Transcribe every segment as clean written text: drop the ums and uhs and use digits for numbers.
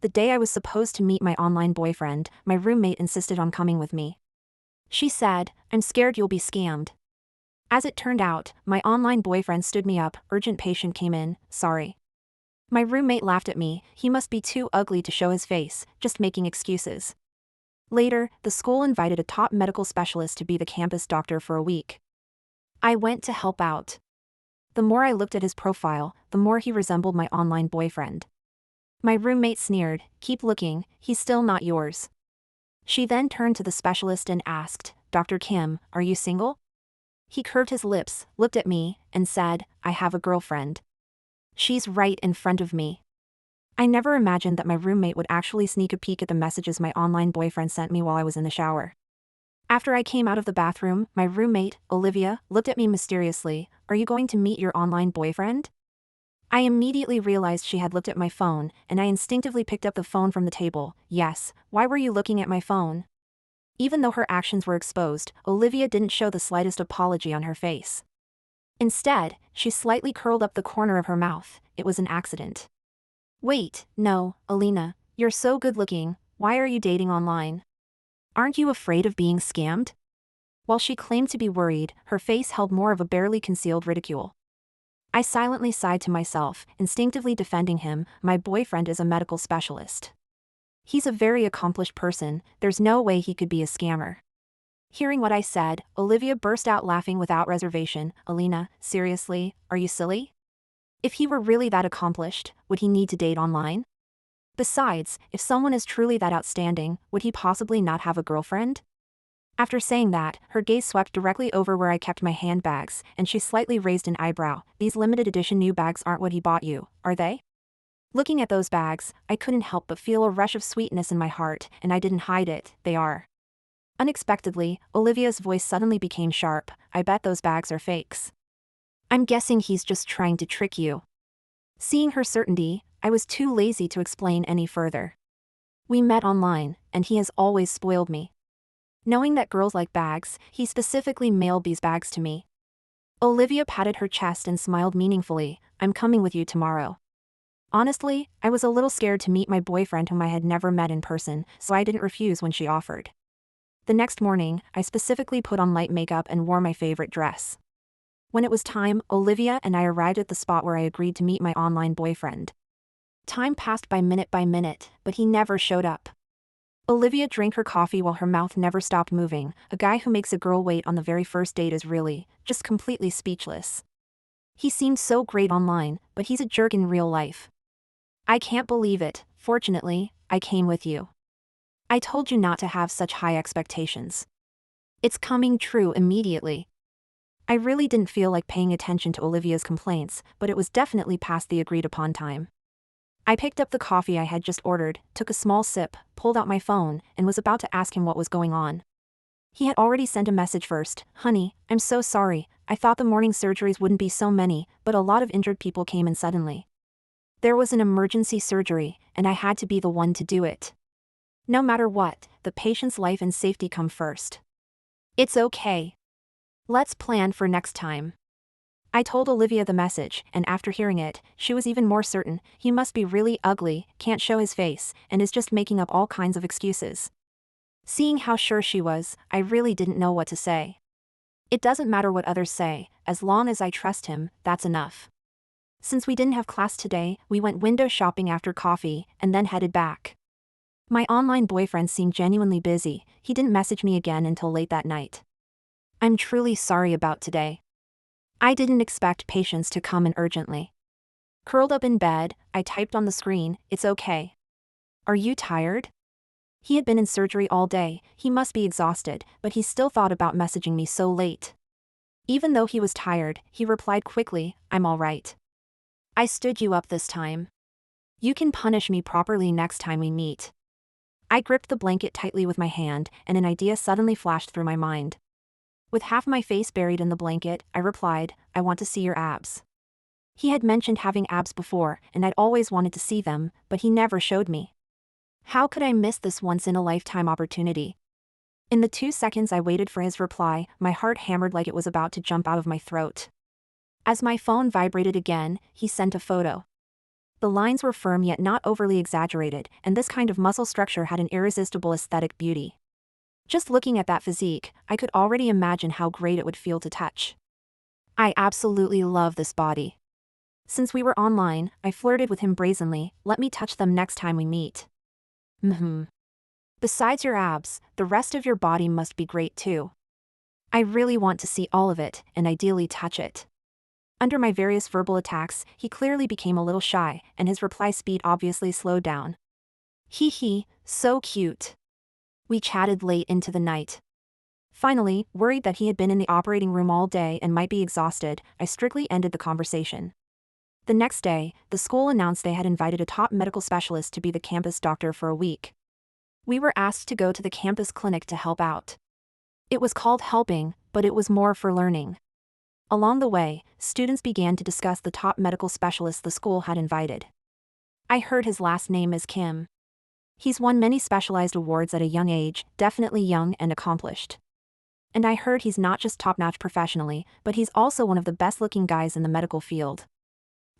the day I was supposed to meet my online boyfriend, my roommate insisted on coming with me. She said, "I'm scared you'll be scammed." As it turned out, my online boyfriend stood me up. "Urgent patient came in, sorry." My roommate laughed at me. "He must be too ugly to show his face, just making excuses." Later, the school invited a top medical specialist to be the campus doctor for a week. I went to help out. The more I looked at his profile, the more he resembled my online boyfriend. My roommate sneered, "Keep looking, he's still not yours." She then turned to the specialist and asked, "Dr. Kim, are you single?" He curved his lips, looked at me, and said, "I have a girlfriend. She's right in front of me." I never imagined that my roommate would actually sneak a peek at the messages my online boyfriend sent me while I was in the shower. After I came out of the bathroom, my roommate, Olivia, looked at me mysteriously. "Are you going to meet your online boyfriend?" I immediately realized she had looked at my phone, and I instinctively picked up the phone from the table. "Yes, why were you looking at my phone?" Even though her actions were exposed, Olivia didn't show the slightest apology on her face. Instead, she slightly curled up the corner of her mouth. "It was an accident." "Wait, no, Alina, you're so good looking, why are you dating online? Aren't you afraid of being scammed?" While she claimed to be worried, her face held more of a barely concealed ridicule. I silently sighed to myself, instinctively defending him. My boyfriend is a medical specialist. He's a very accomplished person, there's no way he could be a scammer. Hearing what I said, Olivia burst out laughing without reservation. "Alina, seriously, are you silly? If he were really that accomplished, would he need to date online? Besides, if someone is truly that outstanding, would he possibly not have a girlfriend?" After saying that, her gaze swept directly over where I kept my handbags, and she slightly raised an eyebrow. "These limited edition new bags aren't what he bought you, are they?" Looking at those bags, I couldn't help but feel a rush of sweetness in my heart, and I didn't hide it. "They are." Unexpectedly, Olivia's voice suddenly became sharp. "I bet those bags are fakes. I'm guessing he's just trying to trick you." Seeing her certainty, I was too lazy to explain any further. "We met online, and he has always spoiled me. Knowing that girls like bags, he specifically mailed these bags to me." Olivia patted her chest and smiled meaningfully. "I'm coming with you tomorrow." Honestly, I was a little scared to meet my boyfriend whom I had never met in person, so I didn't refuse when she offered. The next morning, I specifically put on light makeup and wore my favorite dress. When it was time, Olivia and I arrived at the spot where I agreed to meet my online boyfriend. Time passed by minute, but he never showed up. Olivia drank her coffee while her mouth never stopped moving. A guy who makes a girl wait on the very first date is really, just completely speechless. He seemed so great online, but he's a jerk in real life. "I can't believe it. Fortunately, I came with you. I told you not to have such high expectations. It's coming true immediately." I really didn't feel like paying attention to Olivia's complaints, but it was definitely past the agreed upon time. I picked up the coffee I had just ordered, took a small sip, pulled out my phone, and was about to ask him what was going on. He had already sent a message first. "Honey, I'm so sorry, I thought the morning surgeries wouldn't be so many, but a lot of injured people came in suddenly. There was an emergency surgery, and I had to be the one to do it. No matter what, the patient's life and safety come first. It's okay. Let's plan for next time." I told Olivia the message, and after hearing it, she was even more certain. "He must be really ugly, can't show his face, and is just making up all kinds of excuses." Seeing how sure she was, I really didn't know what to say. It doesn't matter what others say, as long as I trust him, that's enough. Since we didn't have class today, we went window shopping after coffee, and then headed back. My online boyfriend seemed genuinely busy. He didn't message me again until late that night. "I'm truly sorry about today. I didn't expect patients to come in urgently." Curled up in bed, I typed on the screen, "It's okay. Are you tired?" He had been in surgery all day, he must be exhausted, but he still thought about messaging me so late. Even though he was tired, he replied quickly, "I'm all right. I stood you up this time. You can punish me properly next time we meet." I gripped the blanket tightly with my hand, and an idea suddenly flashed through my mind. With half my face buried in the blanket, I replied, "I want to see your abs." He had mentioned having abs before, and I'd always wanted to see them, but he never showed me. How could I miss this once-in-a-lifetime opportunity? In the 2 seconds I waited for his reply, my heart hammered like it was about to jump out of my throat. As my phone vibrated again, he sent a photo. The lines were firm yet not overly exaggerated, and this kind of muscle structure had an irresistible aesthetic beauty. Just looking at that physique, I could already imagine how great it would feel to touch. I absolutely love this body. Since we were online, I flirted with him brazenly, let me touch them next time we meet. Besides your abs, the rest of your body must be great too. I really want to see all of it, and ideally touch it. Under my various verbal attacks, he clearly became a little shy, and his reply speed obviously slowed down. Hee, so cute. We chatted late into the night. Finally, worried that he had been in the operating room all day and might be exhausted, I strictly ended the conversation. The next day, the school announced they had invited a top medical specialist to be the campus doctor for a week. We were asked to go to the campus clinic to help out. It was called helping, but it was more for learning. Along the way, students began to discuss the top medical specialist the school had invited. I heard his last name is Kim. He's won many specialized awards at a young age, definitely young and accomplished. And I heard he's not just top-notch professionally, but he's also one of the best-looking guys in the medical field.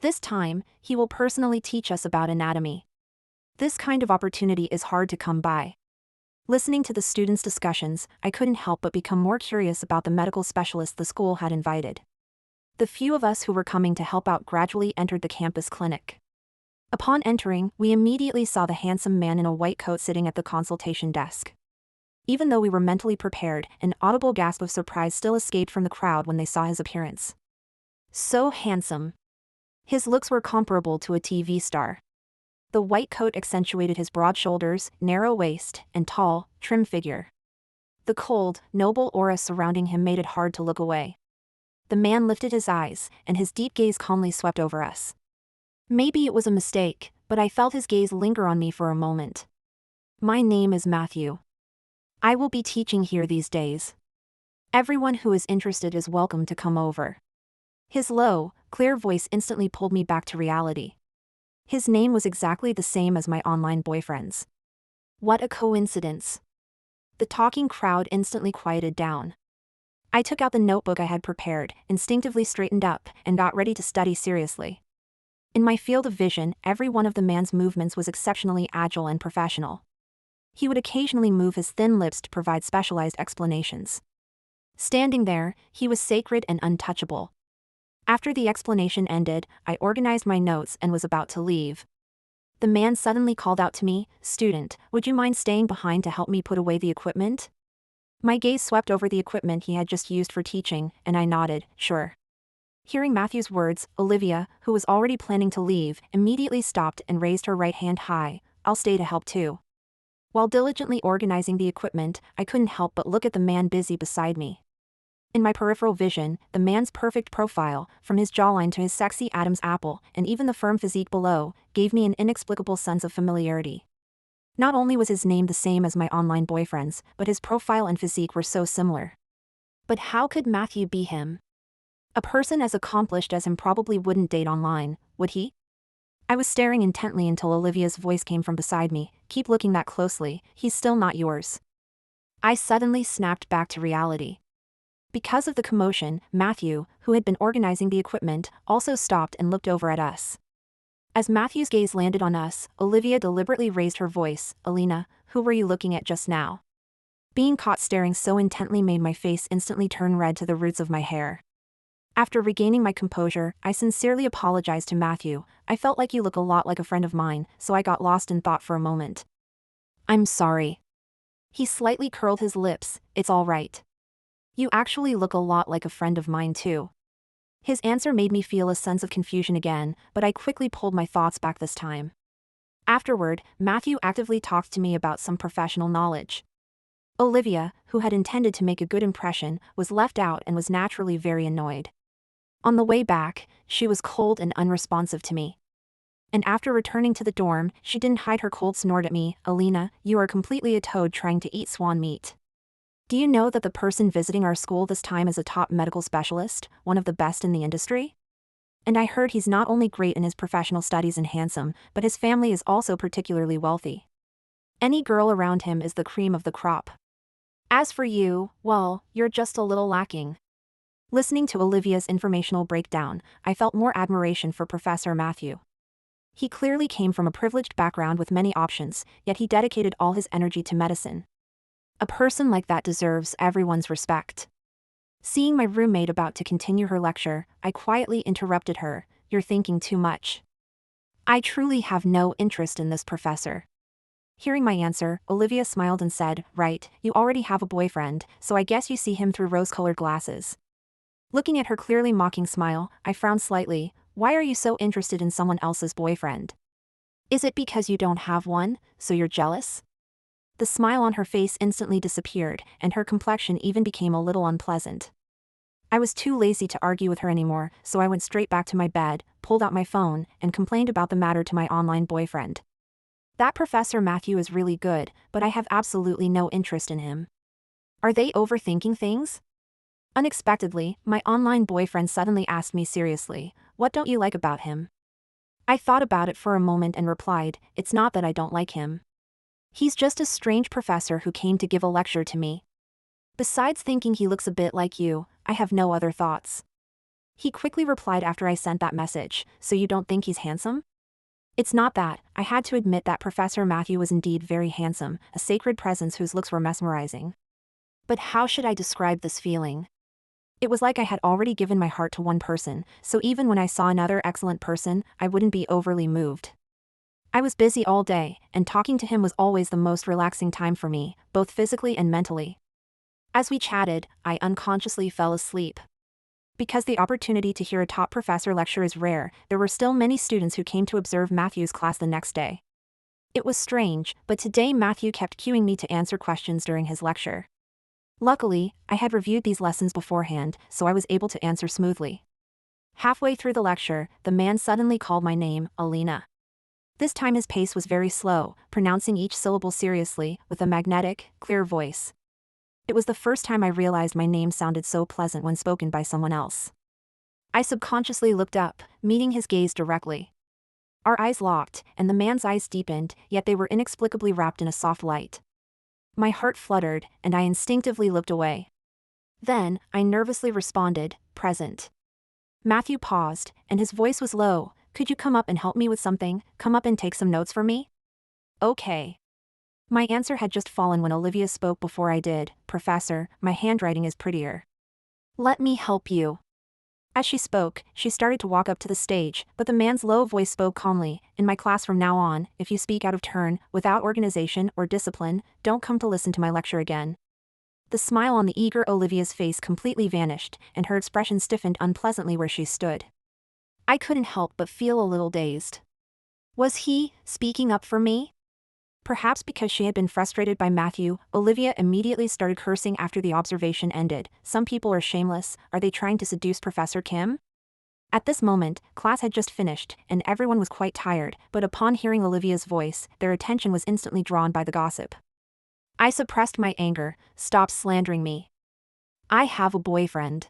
This time, he will personally teach us about anatomy. This kind of opportunity is hard to come by. Listening to the students' discussions, I couldn't help but become more curious about the medical specialist the school had invited. The few of us who were coming to help out gradually entered the campus clinic. Upon entering, we immediately saw the handsome man in a white coat sitting at the consultation desk. Even though we were mentally prepared, an audible gasp of surprise still escaped from the crowd when they saw his appearance. So handsome. His looks were comparable to a TV star. The white coat accentuated his broad shoulders, narrow waist, and tall, trim figure. The cold, noble aura surrounding him made it hard to look away. The man lifted his eyes, and his deep gaze calmly swept over us. Maybe it was a mistake, but I felt his gaze linger on me for a moment. My name is Matthew. I will be teaching here these days. Everyone who is interested is welcome to come over. His low, clear voice instantly pulled me back to reality. His name was exactly the same as my online boyfriend's. What a coincidence. The talking crowd instantly quieted down. I took out the notebook I had prepared, instinctively straightened up, and got ready to study seriously. In my field of vision, every one of the man's movements was exceptionally agile and professional. He would occasionally move his thin lips to provide specialized explanations. Standing there, he was sacred and untouchable. After the explanation ended, I organized my notes and was about to leave. The man suddenly called out to me, "Student, would you mind staying behind to help me put away the equipment?" My gaze swept over the equipment he had just used for teaching, and I nodded, sure. Hearing Matthew's words, Olivia, who was already planning to leave, immediately stopped and raised her right hand high. I'll stay to help too. While diligently organizing the equipment, I couldn't help but look at the man busy beside me. In my peripheral vision, the man's perfect profile, from his jawline to his sexy Adam's apple, and even the firm physique below, gave me an inexplicable sense of familiarity. Not only was his name the same as my online boyfriend's, but his profile and physique were so similar. But how could Matthew be him? A person as accomplished as him probably wouldn't date online, would he? I was staring intently until Olivia's voice came from beside me. Keep looking that closely, he's still not yours. I suddenly snapped back to reality. Because of the commotion, Matthew, who had been organizing the equipment, also stopped and looked over at us. As Matthew's gaze landed on us, Olivia deliberately raised her voice, "Alina, who were you looking at just now?" Being caught staring so intently made my face instantly turn red to the roots of my hair. After regaining my composure, I sincerely apologized to Matthew. "I felt like you look a lot like a friend of mine, so I got lost in thought for a moment." "I'm sorry." He slightly curled his lips. "It's all right. You actually look a lot like a friend of mine too." His answer made me feel a sense of confusion again, but I quickly pulled my thoughts back this time. Afterward, Matthew actively talked to me about some professional knowledge. Olivia, who had intended to make a good impression, was left out and was naturally very annoyed. On the way back, she was cold and unresponsive to me. And after returning to the dorm, she didn't hide her cold snort at me. "Alina, you are completely a toad trying to eat swan meat. Do you know that the person visiting our school this time is a top medical specialist, one of the best in the industry? And I heard he's not only great in his professional studies and handsome, but his family is also particularly wealthy. Any girl around him is the cream of the crop. As for you, well, you're just a little lacking." Listening to Olivia's informational breakdown, I felt more admiration for Professor Matthew. He clearly came from a privileged background with many options, yet he dedicated all his energy to medicine. A person like that deserves everyone's respect. Seeing my roommate about to continue her lecture, I quietly interrupted her. You're thinking too much. I truly have no interest in this professor. Hearing my answer, Olivia smiled and said, Right, you already have a boyfriend, so I guess you see him through rose-colored glasses. Looking at her clearly mocking smile, I frowned slightly. Why are you so interested in someone else's boyfriend? Is it because you don't have one, so you're jealous? The smile on her face instantly disappeared, and her complexion even became a little unpleasant. I was too lazy to argue with her anymore, so I went straight back to my bed, pulled out my phone, and complained about the matter to my online boyfriend. That Professor Matthew is really good, but I have absolutely no interest in him. Are they overthinking things? Unexpectedly, my online boyfriend suddenly asked me seriously, What don't you like about him? I thought about it for a moment and replied, It's not that I don't like him. He's just a strange professor who came to give a lecture to me. Besides thinking he looks a bit like you, I have no other thoughts. He quickly replied after I sent that message, So you don't think he's handsome? It's not that. I had to admit that Professor Matthew was indeed very handsome, a sacred presence whose looks were mesmerizing. But how should I describe this feeling? It was like I had already given my heart to one person, so even when I saw another excellent person, I wouldn't be overly moved. I was busy all day, and talking to him was always the most relaxing time for me, both physically and mentally. As we chatted, I unconsciously fell asleep. Because the opportunity to hear a top professor lecture is rare, there were still many students who came to observe Matthew's class the next day. It was strange, but today Matthew kept cueing me to answer questions during his lecture. Luckily, I had reviewed these lessons beforehand, so I was able to answer smoothly. Halfway through the lecture, the man suddenly called my name, Alina. This time his pace was very slow, pronouncing each syllable seriously, with a magnetic, clear voice. It was the first time I realized my name sounded so pleasant when spoken by someone else. I subconsciously looked up, meeting his gaze directly. Our eyes locked, and the man's eyes deepened, yet they were inexplicably wrapped in a soft light. My heart fluttered, and I instinctively looked away. Then, I nervously responded, Present. Matthew paused, and his voice was low. Could you come up and help me with something? Come up and take some notes for me? Okay. My answer had just fallen when Olivia spoke before I did. Professor, my handwriting is prettier. Let me help you. As she spoke, she started to walk up to the stage, but the man's low voice spoke calmly. In my class from now on, if you speak out of turn, without organization or discipline, don't come to listen to my lecture again. The smile on the eager Olivia's face completely vanished, and her expression stiffened unpleasantly where she stood. I couldn't help but feel a little dazed. Was he speaking up for me? Perhaps because she had been frustrated by Matthew, Olivia immediately started cursing after the observation ended. Some people are shameless. Are they trying to seduce Professor Kim? At this moment, class had just finished, and everyone was quite tired, but upon hearing Olivia's voice, their attention was instantly drawn by the gossip. I suppressed my anger. Stop slandering me. I have a boyfriend.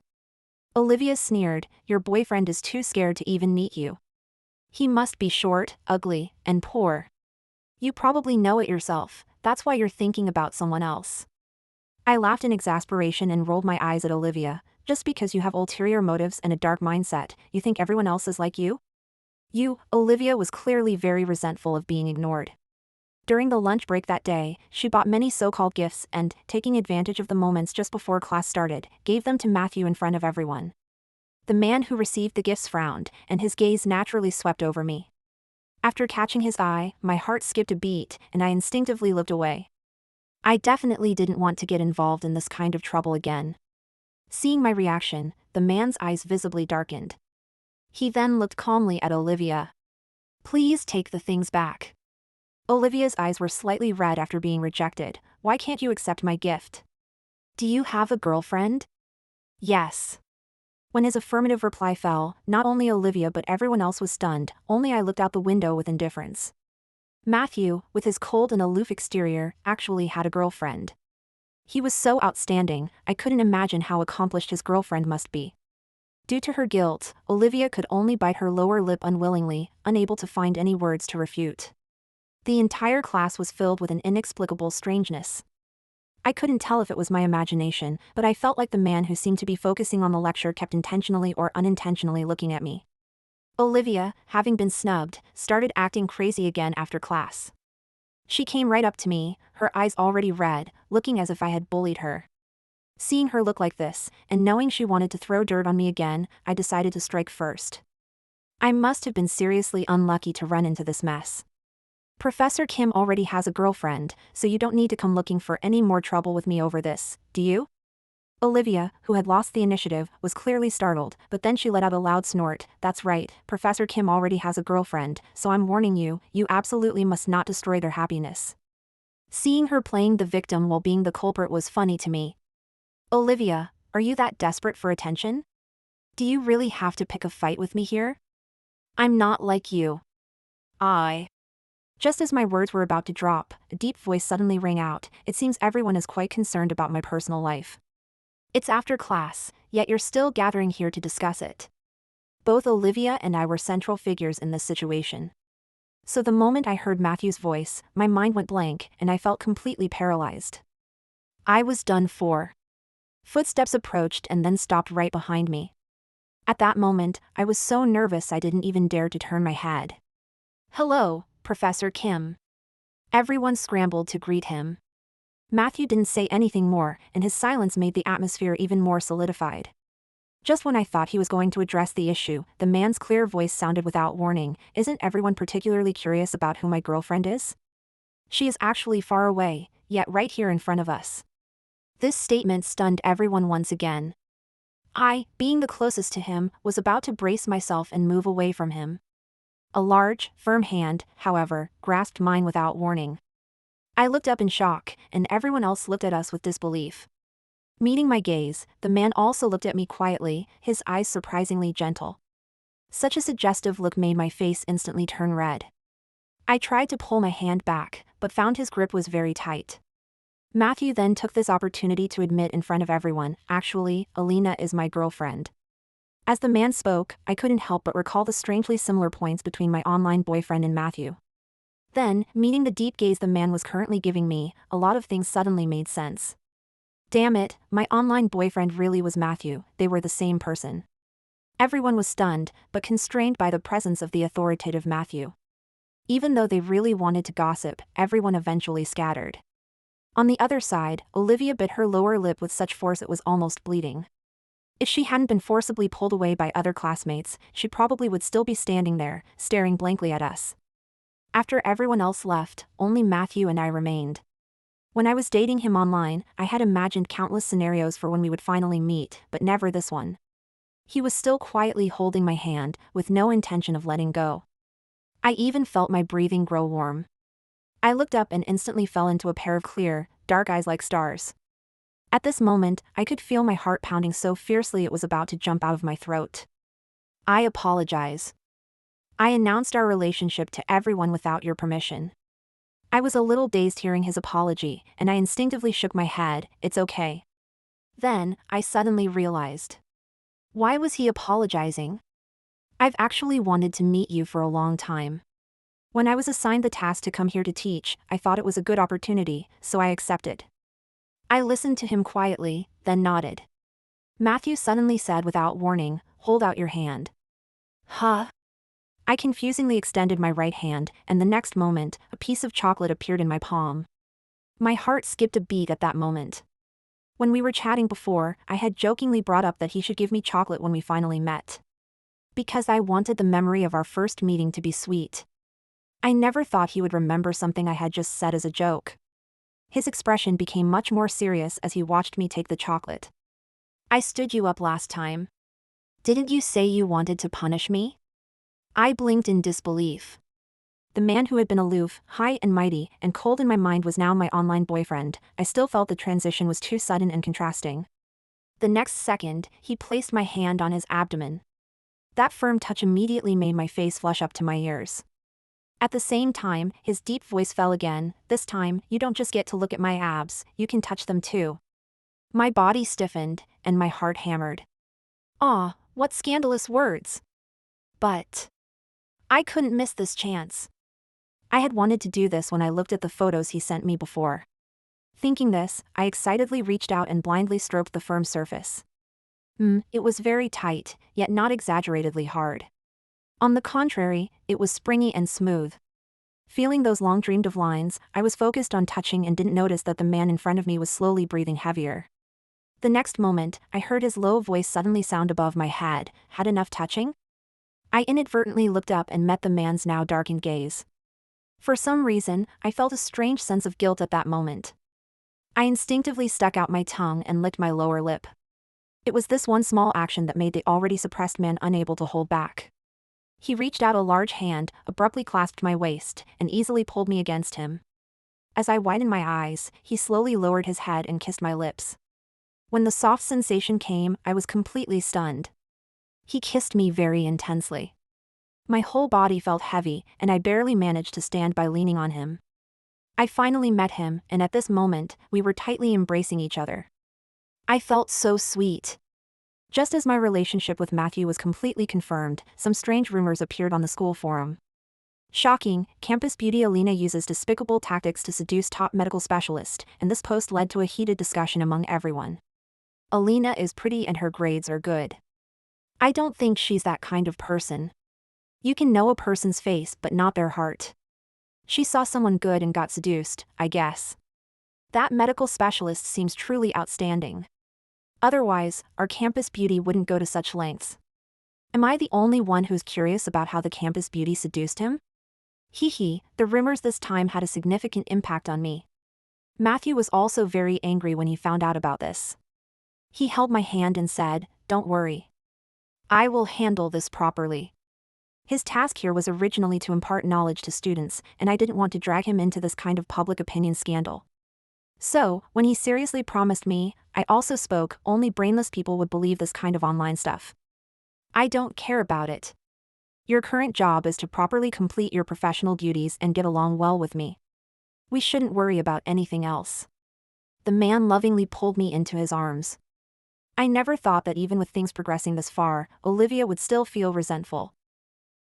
Olivia sneered. Your boyfriend is too scared to even meet you. He must be short, ugly, and poor. You probably know it yourself, that's why you're thinking about someone else. I laughed in exasperation and rolled my eyes at Olivia. Just because you have ulterior motives and a dark mindset, you think everyone else is like you? Olivia was clearly very resentful of being ignored. During the lunch break that day, she bought many so-called gifts and, taking advantage of the moments just before class started, gave them to Matthew in front of everyone. The man who received the gifts frowned, and his gaze naturally swept over me. After catching his eye, my heart skipped a beat, and I instinctively looked away. I definitely didn't want to get involved in this kind of trouble again. Seeing my reaction, the man's eyes visibly darkened. He then looked calmly at Olivia. Please take the things back. Olivia's eyes were slightly red after being rejected. Why can't you accept my gift? Do you have a girlfriend? Yes. When his affirmative reply fell, not only Olivia but everyone else was stunned, only I looked out the window with indifference. Matthew, with his cold and aloof exterior, actually had a girlfriend. He was so outstanding, I couldn't imagine how accomplished his girlfriend must be. Due to her guilt, Olivia could only bite her lower lip unwillingly, unable to find any words to refute. The entire class was filled with an inexplicable strangeness. I couldn't tell if it was my imagination, but I felt like the man who seemed to be focusing on the lecture kept intentionally or unintentionally looking at me. Olivia, having been snubbed, started acting crazy again after class. She came right up to me, her eyes already red, looking as if I had bullied her. Seeing her look like this, and knowing she wanted to throw dirt on me again, I decided to strike first. I must have been seriously unlucky to run into this mess. Professor Kim already has a girlfriend, so you don't need to come looking for any more trouble with me over this, do you? Olivia, who had lost the initiative, was clearly startled, but then she let out a loud snort. That's right, Professor Kim already has a girlfriend, so I'm warning you, you absolutely must not destroy their happiness. Seeing her playing the victim while being the culprit was funny to me. Olivia, are you that desperate for attention? Do you really have to pick a fight with me here? I'm not like you. Just as my words were about to drop, a deep voice suddenly rang out. It seems everyone is quite concerned about my personal life. It's after class, yet you're still gathering here to discuss it. Both Olivia and I were central figures in this situation. So the moment I heard Matthew's voice, my mind went blank, and I felt completely paralyzed. I was done for. Footsteps approached and then stopped right behind me. At that moment, I was so nervous I didn't even dare to turn my head. Hello, Professor Kim. Everyone scrambled to greet him. Matthew didn't say anything more, and his silence made the atmosphere even more solidified. Just when I thought he was going to address the issue, the man's clear voice sounded without warning. Isn't everyone particularly curious about who my girlfriend is? She is actually far away, yet right here in front of us. This statement stunned everyone once again. I, being the closest to him, was about to brace myself and move away from him. A large, firm hand, however, grasped mine without warning. I looked up in shock, and everyone else looked at us with disbelief. Meeting my gaze, the man also looked at me quietly, his eyes surprisingly gentle. Such a suggestive look made my face instantly turn red. I tried to pull my hand back, but found his grip was very tight. Matthew then took this opportunity to admit in front of everyone, actually, Alina is my girlfriend. As the man spoke, I couldn't help but recall the strangely similar points between my online boyfriend and Matthew. Then, meeting the deep gaze the man was currently giving me, a lot of things suddenly made sense. Damn it, my online boyfriend really was Matthew, they were the same person. Everyone was stunned, but constrained by the presence of the authoritative Matthew. Even though they really wanted to gossip, everyone eventually scattered. On the other side, Olivia bit her lower lip with such force it was almost bleeding. If she hadn't been forcibly pulled away by other classmates, she probably would still be standing there, staring blankly at us. After everyone else left, only Matthew and I remained. When I was dating him online, I had imagined countless scenarios for when we would finally meet, but never this one. He was still quietly holding my hand, with no intention of letting go. I even felt my breathing grow warm. I looked up and instantly fell into a pair of clear, dark eyes like stars. At this moment, I could feel my heart pounding so fiercely it was about to jump out of my throat. I apologize. I announced our relationship to everyone without your permission. I was a little dazed hearing his apology, and I instinctively shook my head. It's okay. Then, I suddenly realized. Why was he apologizing? I've actually wanted to meet you for a long time. When I was assigned the task to come here to teach, I thought it was a good opportunity, so I accepted. I listened to him quietly, then nodded. Matthew suddenly said without warning, hold out your hand. Huh? I confusingly extended my right hand, and the next moment, a piece of chocolate appeared in my palm. My heart skipped a beat at that moment. When we were chatting before, I had jokingly brought up that he should give me chocolate when we finally met. Because I wanted the memory of our first meeting to be sweet. I never thought he would remember something I had just said as a joke. His expression became much more serious as he watched me take the chocolate. I stood you up last time. Didn't you say you wanted to punish me? I blinked in disbelief. The man who had been aloof, high and mighty, and cold in my mind was now my online boyfriend. I still felt the transition was too sudden and contrasting. The next second, he placed my hand on his abdomen. That firm touch immediately made my face flush up to my ears. At the same time, his deep voice fell again. This time, you don't just get to look at my abs, you can touch them too. My body stiffened, and my heart hammered. Ah, what scandalous words! But I couldn't miss this chance. I had wanted to do this when I looked at the photos he sent me before. Thinking this, I excitedly reached out and blindly stroked the firm surface. It was very tight, yet not exaggeratedly hard. On the contrary, it was springy and smooth. Feeling those long dreamed of lines, I was focused on touching and didn't notice that the man in front of me was slowly breathing heavier. The next moment, I heard his low voice suddenly sound above my head. Had enough touching? I inadvertently looked up and met the man's now darkened gaze. For some reason, I felt a strange sense of guilt at that moment. I instinctively stuck out my tongue and licked my lower lip. It was this one small action that made the already suppressed man unable to hold back. He reached out a large hand, abruptly clasped my waist, and easily pulled me against him. As I widened my eyes, he slowly lowered his head and kissed my lips. When the soft sensation came, I was completely stunned. He kissed me very intensely. My whole body felt heavy, and I barely managed to stand by leaning on him. I finally met him, and at this moment, we were tightly embracing each other. I felt so sweet. Just as my relationship with Matthew was completely confirmed, some strange rumors appeared on the school forum. Shocking, campus beauty Alina uses despicable tactics to seduce top medical specialist, and this post led to a heated discussion among everyone. Alina is pretty and her grades are good. I don't think she's that kind of person. You can know a person's face but not their heart. She saw someone good and got seduced, I guess. That medical specialist seems truly outstanding. Otherwise, our campus beauty wouldn't go to such lengths. Am I the only one who's curious about how the campus beauty seduced him? Hee, the rumors this time had a significant impact on me. Matthew was also very angry when he found out about this. He held my hand and said, "Don't worry. I will handle this properly." His task here was originally to impart knowledge to students, and I didn't want to drag him into this kind of public opinion scandal. So, when he seriously promised me, I also spoke. Only brainless people would believe this kind of online stuff. I don't care about it. Your current job is to properly complete your professional duties and get along well with me. We shouldn't worry about anything else. The man lovingly pulled me into his arms. I never thought that even with things progressing this far, Olivia would still feel resentful.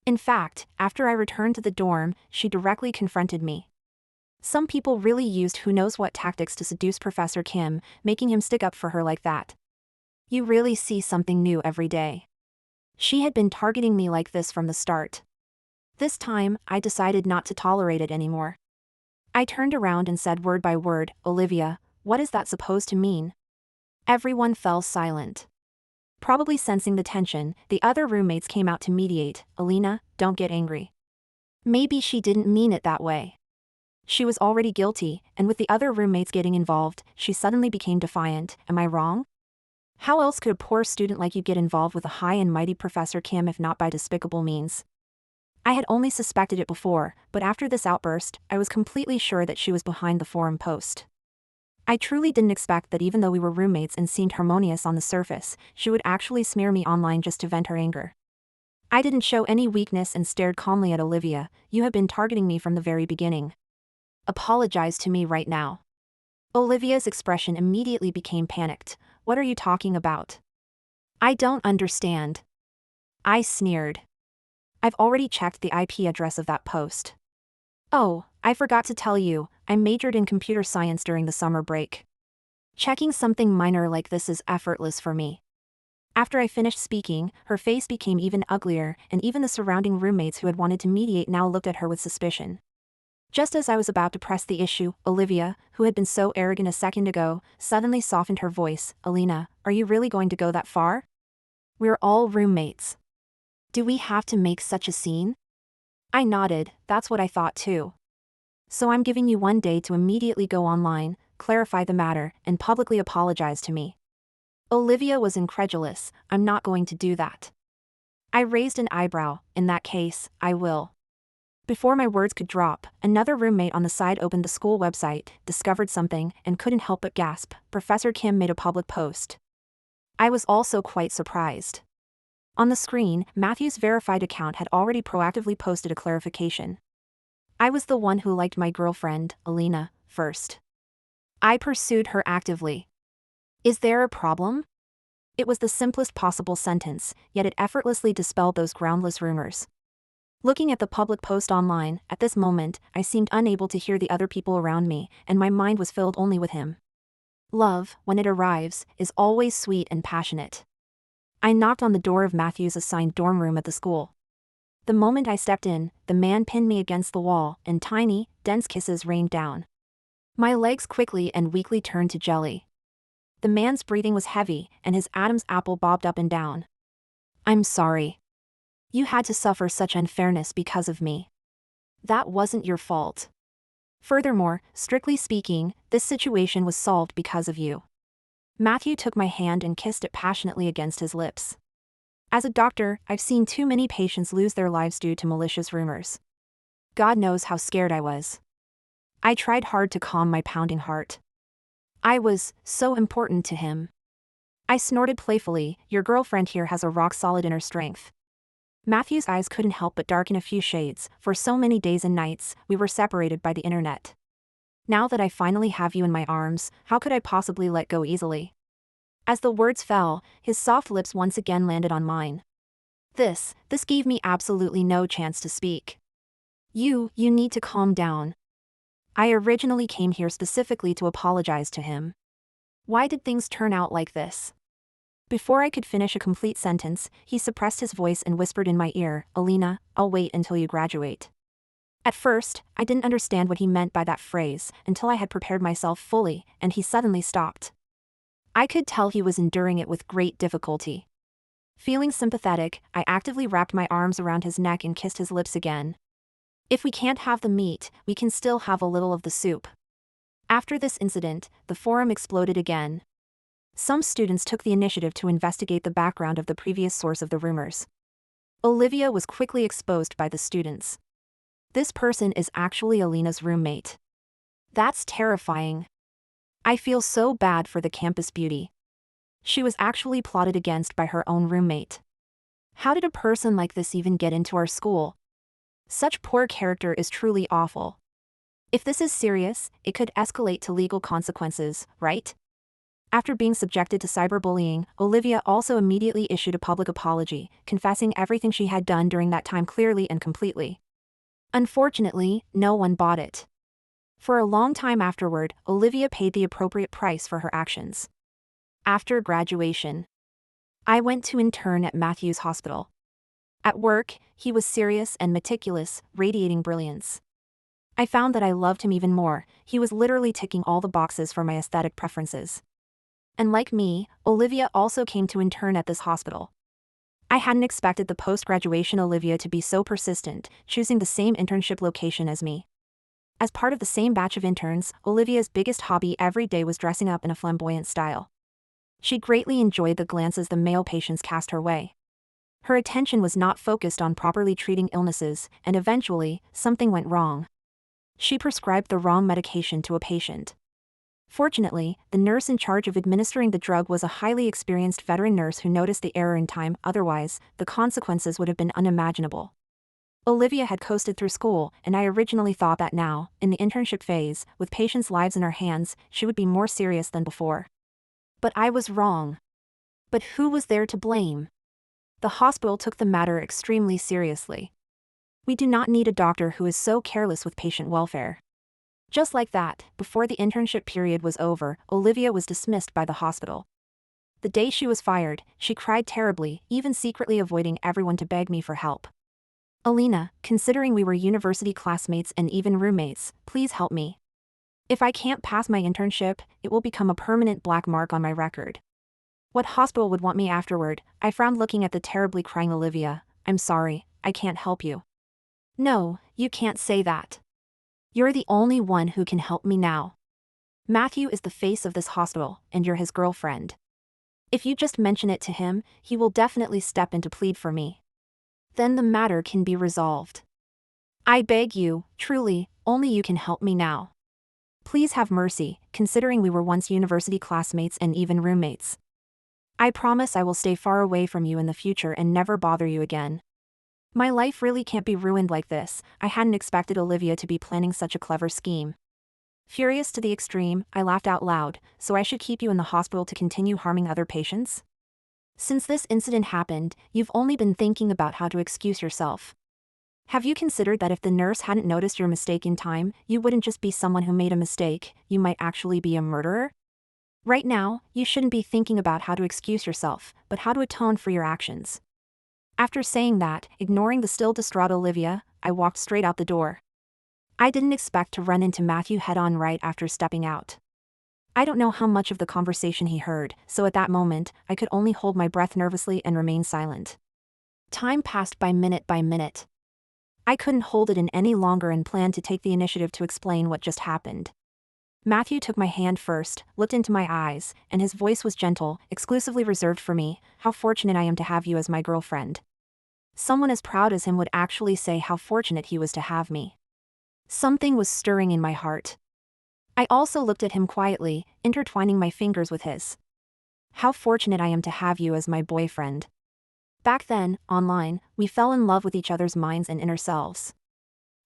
In fact, after I returned to the dorm, she directly confronted me. Some people really used who knows what tactics to seduce Professor Kim, making him stick up for her like that. You really see something new every day. She had been targeting me like this from the start. This time, I decided not to tolerate it anymore. I turned around and said word by word, "Olivia, what is that supposed to mean?" Everyone fell silent. Probably sensing the tension, the other roommates came out to mediate. "Alina, don't get angry. Maybe she didn't mean it that way." She was already guilty, and with the other roommates getting involved, she suddenly became defiant. Am I wrong? How else could a poor student like you get involved with a high and mighty Professor Kim if not by despicable means? I had only suspected it before, but after this outburst, I was completely sure that she was behind the forum post. I truly didn't expect that even though we were roommates and seemed harmonious on the surface, she would actually smear me online just to vent her anger. I didn't show any weakness and stared calmly at Olivia. "You have been targeting me from the very beginning. Apologize to me right now." Olivia's expression immediately became panicked. "What are you talking about? I don't understand." I sneered. "I've already checked the IP address of that post. Oh, I forgot to tell you, I majored in computer science during the summer break. Checking something minor like this is effortless for me." After I finished speaking, her face became even uglier, and even the surrounding roommates who had wanted to mediate now looked at her with suspicion. Just as I was about to press the issue, Olivia, who had been so arrogant a second ago, suddenly softened her voice. "Alina, are you really going to go that far? We're all roommates. Do we have to make such a scene?" I nodded. That's what I thought too. "So I'm giving you 1 day to immediately go online, clarify the matter, and publicly apologize to me." Olivia was incredulous. "I'm not going to do that." I raised an eyebrow. "In that case, I will." Before my words could drop, another roommate on the side opened the school website, discovered something, and couldn't help but gasp. Professor Kim made a public post. I was also quite surprised. On the screen, Matthew's verified account had already proactively posted a clarification. I was the one who liked my girlfriend, Alina, first. I pursued her actively. Is there a problem? It was the simplest possible sentence, yet it effortlessly dispelled those groundless rumors. Looking at the public post online, at this moment, I seemed unable to hear the other people around me, and my mind was filled only with him. Love, when it arrives, is always sweet and passionate. I knocked on the door of Matthew's assigned dorm room at the school. The moment I stepped in, the man pinned me against the wall, and tiny, dense kisses rained down. My legs quickly and weakly turned to jelly. The man's breathing was heavy, and his Adam's apple bobbed up and down. I'm sorry. You had to suffer such unfairness because of me. That wasn't your fault. Furthermore, strictly speaking, this situation was solved because of you. Matthew took my hand and kissed it passionately against his lips. As a doctor, I've seen too many patients lose their lives due to malicious rumors. God knows how scared I was. I tried hard to calm my pounding heart. I was so important to him. I snorted playfully, your girlfriend here has a rock-solid inner strength. Matthew's eyes couldn't help but darken a few shades. For so many days and nights, we were separated by the internet. Now that I finally have you in my arms, how could I possibly let go easily? As the words fell, his soft lips once again landed on mine. This gave me absolutely no chance to speak. You need to calm down. I originally came here specifically to apologize to him. Why did things turn out like this? Before I could finish a complete sentence, he suppressed his voice and whispered in my ear, Alina, I'll wait until you graduate. At first, I didn't understand what he meant by that phrase until I had prepared myself fully, and he suddenly stopped. I could tell he was enduring it with great difficulty. Feeling sympathetic, I actively wrapped my arms around his neck and kissed his lips again. If we can't have the meat, we can still have a little of the soup. After this incident, the forum exploded again. Some students took the initiative to investigate the background of the previous source of the rumors. Olivia was quickly exposed by the students. This person is actually Alina's roommate. That's terrifying. I feel so bad for the campus beauty. She was actually plotted against by her own roommate. How did a person like this even get into our school? Such poor character is truly awful. If this is serious, it could escalate to legal consequences, right? After being subjected to cyberbullying, Olivia also immediately issued a public apology, confessing everything she had done during that time clearly and completely. Unfortunately, no one bought it. For a long time afterward, Olivia paid the appropriate price for her actions. After graduation, I went to intern at Matthew's hospital. At work, he was serious and meticulous, radiating brilliance. I found that I loved him even more. He was literally ticking all the boxes for my aesthetic preferences. And like me, Olivia also came to intern at this hospital. I hadn't expected the post-graduation Olivia to be so persistent, choosing the same internship location as me. As part of the same batch of interns, Olivia's biggest hobby every day was dressing up in a flamboyant style. She greatly enjoyed the glances the male patients cast her way. Her attention was not focused on properly treating illnesses, and eventually, something went wrong. She prescribed the wrong medication to a patient. Fortunately, the nurse in charge of administering the drug was a highly experienced veteran nurse who noticed the error in time, otherwise, the consequences would have been unimaginable. Olivia had coasted through school, and I originally thought that now, in the internship phase, with patients' lives in her hands, she would be more serious than before. But I was wrong. But who was there to blame? The hospital took the matter extremely seriously. We do not need a doctor who is so careless with patient welfare. Just like that, before the internship period was over, Olivia was dismissed by the hospital. The day she was fired, she cried terribly, even secretly avoiding everyone to beg me for help. Alina, considering we were university classmates and even roommates, please help me. If I can't pass my internship, it will become a permanent black mark on my record. What hospital would want me afterward? I frowned looking at the terribly crying Olivia. I'm sorry, I can't help you. No, you can't say that. You're the only one who can help me now. Matthew is the face of this hospital, and you're his girlfriend. If you just mention it to him, he will definitely step in to plead for me. Then the matter can be resolved. I beg you, truly, only you can help me now. Please have mercy, considering we were once university classmates and even roommates. I promise I will stay far away from you in the future and never bother you again. My life really can't be ruined like this. I hadn't expected Olivia to be planning such a clever scheme. Furious to the extreme, I laughed out loud. So I should keep you in the hospital to continue harming other patients? Since this incident happened, you've only been thinking about how to excuse yourself. Have you considered that if the nurse hadn't noticed your mistake in time, you wouldn't just be someone who made a mistake, you might actually be a murderer? Right now, you shouldn't be thinking about how to excuse yourself, but how to atone for your actions. After saying that, ignoring the still distraught Olivia, I walked straight out the door. I didn't expect to run into Matthew head-on right after stepping out. I don't know how much of the conversation he heard, so at that moment, I could only hold my breath nervously and remain silent. Time passed by minute by minute. I couldn't hold it in any longer and planned to take the initiative to explain what just happened. Matthew took my hand first, looked into my eyes, and his voice was gentle, exclusively reserved for me. How fortunate I am to have you as my girlfriend. Someone as proud as him would actually say how fortunate he was to have me. Something was stirring in my heart. I also looked at him quietly, intertwining my fingers with his. How fortunate I am to have you as my boyfriend. Back then, online, we fell in love with each other's minds and inner selves.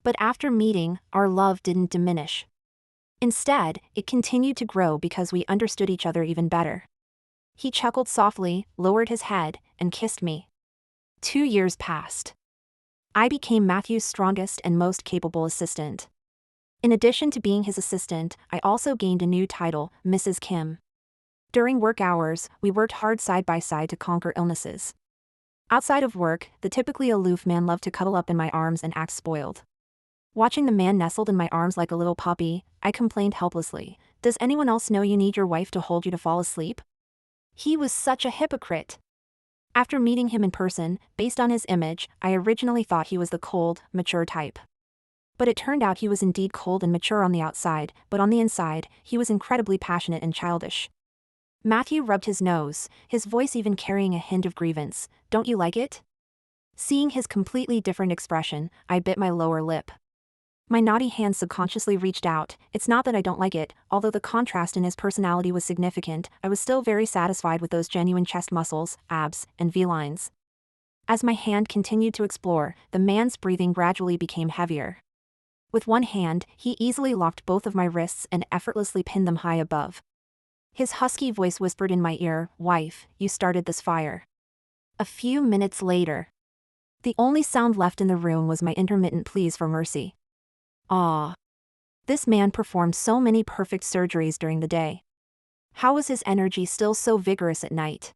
But after meeting, our love didn't diminish. Instead, it continued to grow because we understood each other even better. He chuckled softly, lowered his head, and kissed me. 2 years passed. I became Matthew's strongest and most capable assistant. In addition to being his assistant, I also gained a new title, Mrs. Kim. During work hours, we worked hard side by side to conquer illnesses. Outside of work, the typically aloof man loved to cuddle up in my arms and act spoiled. Watching the man nestled in my arms like a little puppy, I complained helplessly, "Does anyone else know you need your wife to hold you to fall asleep?" He was such a hypocrite. After meeting him in person, based on his image, I originally thought he was the cold, mature type. But it turned out he was indeed cold and mature on the outside, but on the inside, he was incredibly passionate and childish. Matthew rubbed his nose, his voice even carrying a hint of grievance. "Don't you like it?" Seeing his completely different expression, I bit my lower lip. My naughty hand subconsciously reached out. It's not that I don't like it, although the contrast in his personality was significant, I was still very satisfied with those genuine chest muscles, abs, and V-lines. As my hand continued to explore, the man's breathing gradually became heavier. With one hand, he easily locked both of my wrists and effortlessly pinned them high above. His husky voice whispered in my ear, "Wife, you started this fire." A few minutes later, the only sound left in the room was my intermittent pleas for mercy. Ah. This man performed so many perfect surgeries during the day. How was his energy still so vigorous at night?